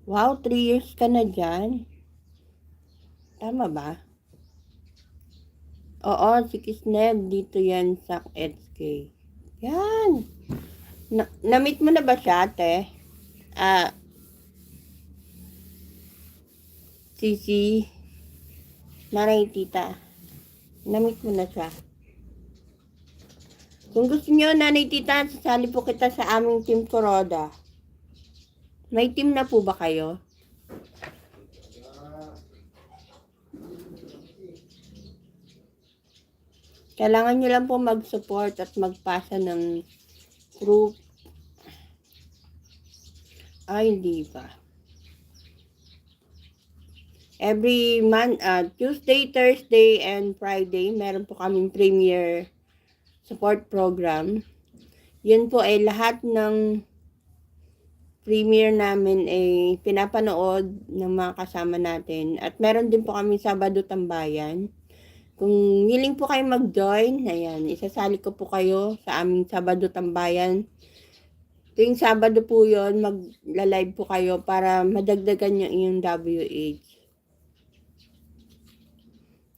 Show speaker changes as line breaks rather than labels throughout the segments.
Wow, 3 years ka na dyan. Tama ba? Oo, si Kisneb. Dito yan sa SK. Yan. Na-meet mo na ba siya, ate? Sisi. Nanay tita. Na-meet mo na siya. Kung gusto niyo, nanay tita, sasali po kita sa aming Team Kuroda. May team na po ba kayo? Kailangan nyo lang po mag-support at magpasa ng proof. Ay, hindi pa. Every month, Tuesday, Thursday, and Friday, meron po kaming premier support program. Yun po ay lahat ng premier namin ay pinapanood ng mga kasama natin. At meron din po kami Sabado Tambayan. Kung willing po kayo mag-join, ayan, isasali ko po kayo sa aming Sabado Tambayan. Tuwing Sabado po yun, magla-live po kayo para madagdagan yung inyong WH.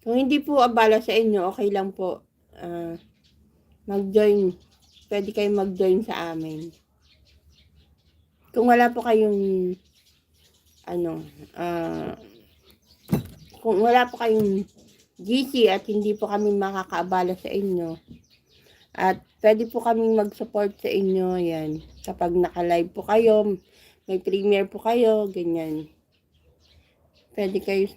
Kung hindi po abala sa inyo, okay lang po. Mag-join. Pwede kayong mag-join sa amin. Kung wala po kayong kung wala po kayong GC at hindi po kami makakaabala sa inyo, at pwede po kaming mag-support sa inyo, yan. Kapag naka-live po kayo, may premiere po kayo, ganyan. Pwede kayo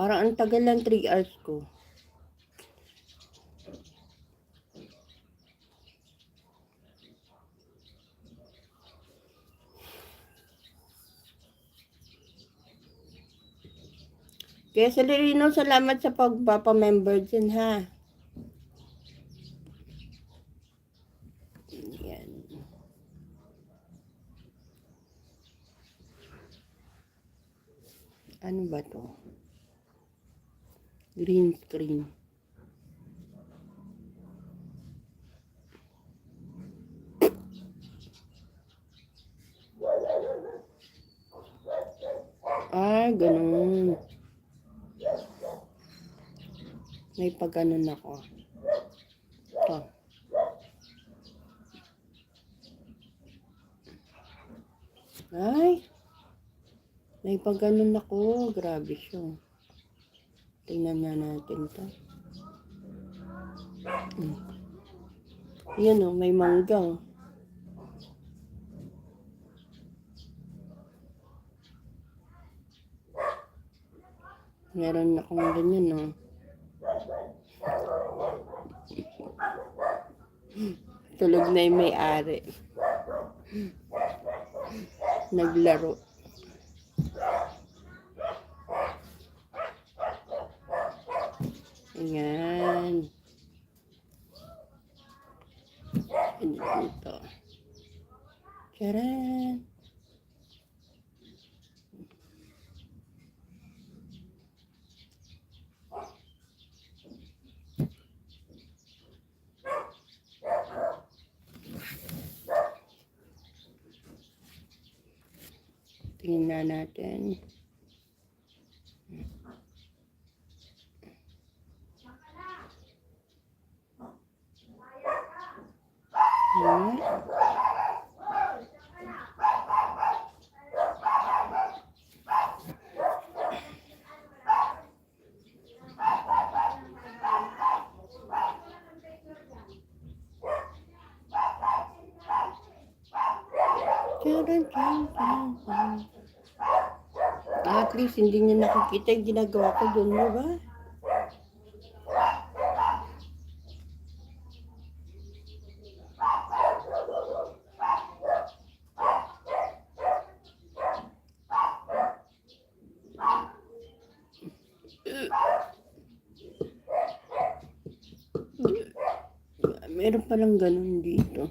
parang ang tagal lang 3 hours ko. Kaya Celerino, salamat sa pagpapa-member dyan, ha. Yan. Ano ba to? Green screen. Ganun. May pag-ganon ako. Ito. Ay, may pag-ganon ako. Grabe siya. Tingnan nga natin to. Yan o, may mangga. Meron akong ganyan, no. Tulog na yung may-ari. Naglaro. Ayan. Ito. Tcharan! Tingnan natin. At least hindi niya nakikita yung ginagawa ko doon, di ba? Meron palang ganun dito.